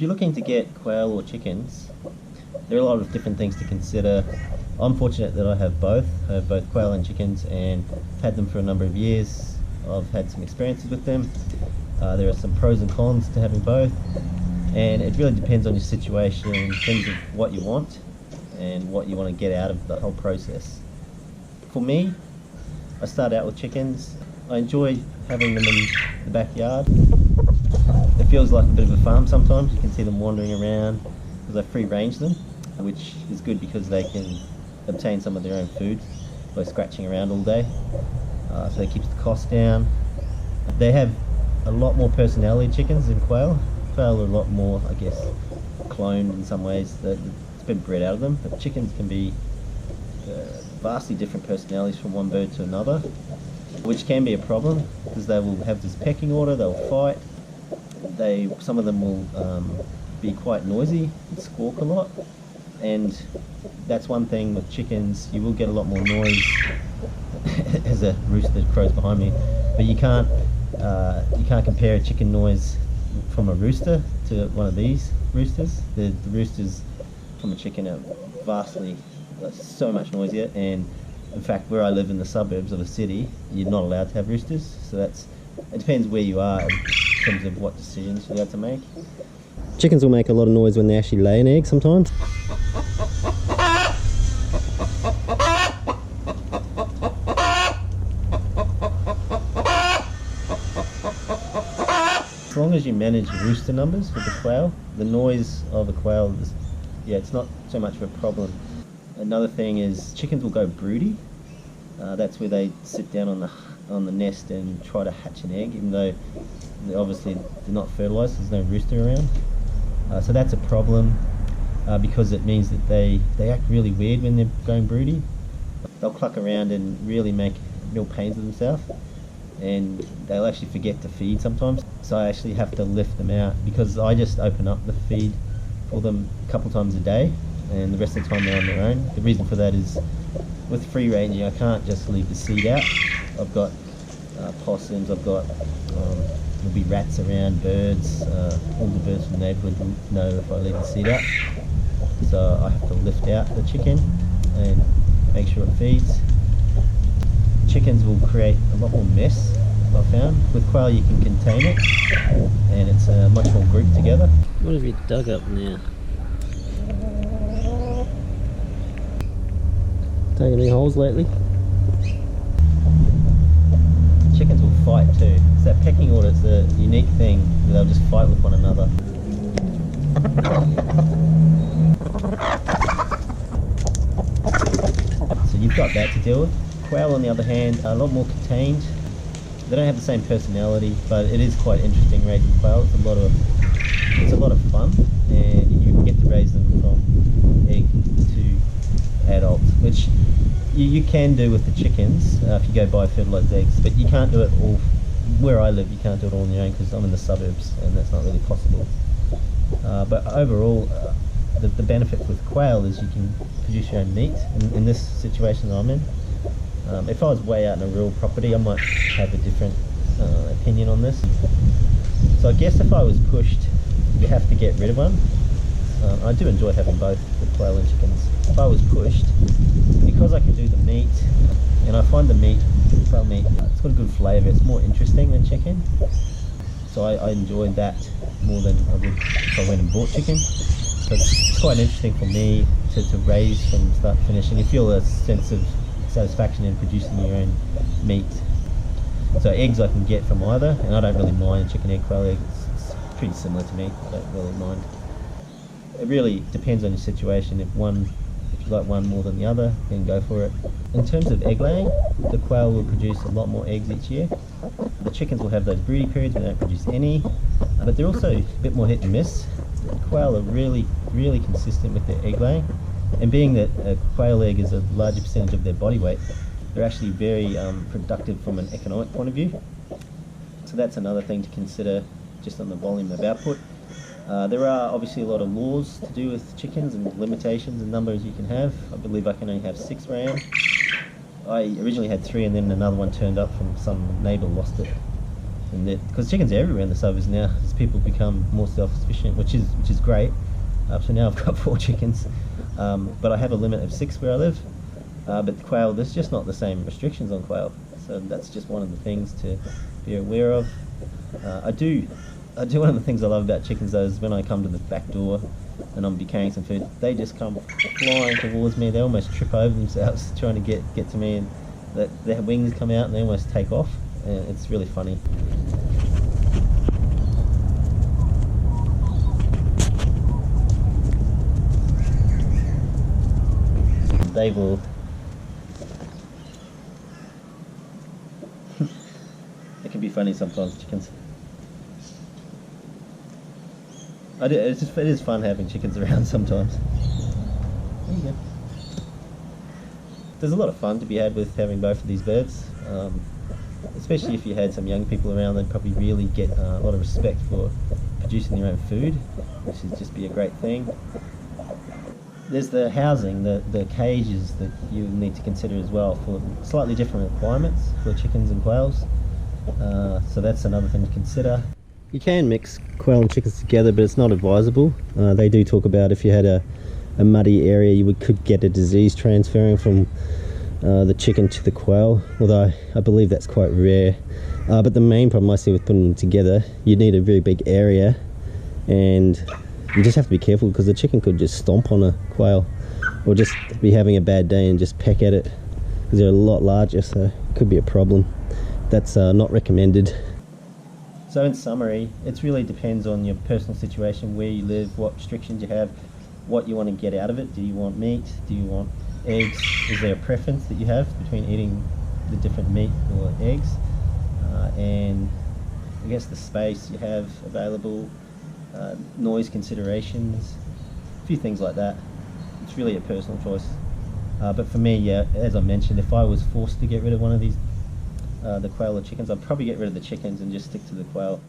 you're looking to get quail or chickens, there are a lot of different things to consider. I'm fortunate that I have both. I have both quail and chickens and had them for a number of years. I've had some experiences with them. There are some pros and cons to having both, and it really depends on your situation in terms of what you want and what you want to get out of the whole process. For me, I start out with chickens. I enjoy having them in the backyard. It feels like a bit of a farm sometimes. You can see them wandering around because I free range them, which is good because they can obtain some of their own food by scratching around all day. So that keeps the cost down. They have a lot more personality, chickens, than quail. Quail are a lot more, I guess, cloned in some ways. It's been bred out of them, but chickens can be vastly different personalities from one bird to another, which can be a problem because they will have this pecking order, they'll fight. Some of them will be quite noisy and squawk a lot, and that's one thing with chickens. You will get a lot more noise as a rooster crows behind me, but you can't compare a chicken noise from a rooster to one of these roosters. The roosters from a chicken are vastly, so much noisier, and in fact where I live in the suburbs of a city, you're not allowed to have roosters, so it depends where you are in terms of what decisions you're allowed to make. Chickens will make a lot of noise when they actually lay an egg sometimes. As long as you manage rooster numbers with the quail, the noise of the quail it's not so much of a problem. Another thing is chickens will go broody. That's where they sit down on the nest and try to hatch an egg, even though they're not fertilised. There's no rooster around, so that's a problem because it means that they act really weird when they're going broody. They'll cluck around and really make real pains of themselves, and they'll actually forget to feed sometimes. So I actually have to lift them out because I just open up the feed for them a couple times a day, and the rest of the time they're on their own. The reason for that is with free ranging, I can't just leave the seed out. I've got possums, there'll be rats around, birds, all the birds from the neighbourhood will know if I leave the seed out. So I have to lift out the chicken and make sure it feeds. Chickens will create a lot more mess, I've found. With quail you can contain it, and it's much more grouped together. What have you dug up now? Taking any holes lately? Chickens will fight too. It's that pecking order, it's a unique thing where they'll just fight with one another. So you've got that to deal with. Quail on the other hand are a lot more contained. They don't have the same personality, but it is quite interesting raising quail. It's a lot of fun, and you can get to raise them from egg to adult, which you can do with the chickens if you go buy fertilised eggs, but you can't do it all. Where I live, you can't do it all on your own because I'm in the suburbs and that's not really possible. But overall, the benefit with quail is you can produce your own meat. In this situation that I'm in, if I was way out in a rural property, I might have a different opinion on this. So I guess if I was pushed, you have to get rid of one. I do enjoy having both, the quail and chickens. If I was pushed, because I can do the meat, and I find the quail meat, it's got a good flavour, it's more interesting than chicken. So I enjoyed that more than I would if I went and bought chicken. So it's quite interesting for me to raise from start to finish, and you feel a sense of satisfaction in producing your own meat. So eggs I can get from either, and I don't really mind chicken egg, quail egg. It's pretty similar to me. I don't really mind. It really depends on your situation. If you like one more than the other, then go for it. In terms of egg laying, the quail will produce a lot more eggs each year. The chickens will have those broody periods where they don't produce any, but they're also a bit more hit and miss. The quail are really, really consistent with their egg laying, and being that a quail egg is a larger percentage of their body weight, they're actually very productive from an economic point of view. So that's another thing to consider just on the volume of output. There are obviously a lot of laws to do with chickens and limitations and numbers you can have. I believe I can only have 6 where I am. I originally had 3 and then another one turned up from some neighbour lost it. and because chickens are everywhere in the suburbs now, as people become more self-sufficient, which is great. So now I've got 4 chickens, but I have a limit of 6 where I live. But quail, there's just not the same restrictions on quail, so that's just one of the things to be aware of. I do one of the things I love about chickens though is when I come to the back door and I'm carrying some food, they just come flying towards me. They almost trip over themselves trying to get to me, and their wings come out and they almost take off. And it's really funny. They will it can be funny sometimes, chickens. It is fun having chickens around sometimes. There you go. There's a lot of fun to be had with having both of these birds, especially if you had some young people around. They'd probably really get a lot of respect for producing their own food, which would just be a great thing. There's the housing, the cages that you need to consider as well for slightly different requirements for chickens and quails. So that's another thing to consider. You can mix quail and chickens together, but it's not advisable. They do talk about if you had a muddy area, you could get a disease transferring from the chicken to the quail, although I believe that's quite rare. But the main problem I see with putting them together, you need a very big area, and you just have to be careful because the chicken could just stomp on a quail or just be having a bad day and just peck at it, because they're a lot larger, so it could be a problem. That's not recommended. So in summary, it really depends on your personal situation, where you live, what restrictions you have, what you want to get out of it. Do you want meat? Do you want eggs? Is there a preference that you have between eating the different meat or eggs? And I guess the space you have available, noise considerations, a few things like that. It's really a personal choice. But for me, yeah, as I mentioned, if I was forced to get rid of one of these, the quail or chickens, I'd probably get rid of the chickens and just stick to the quail.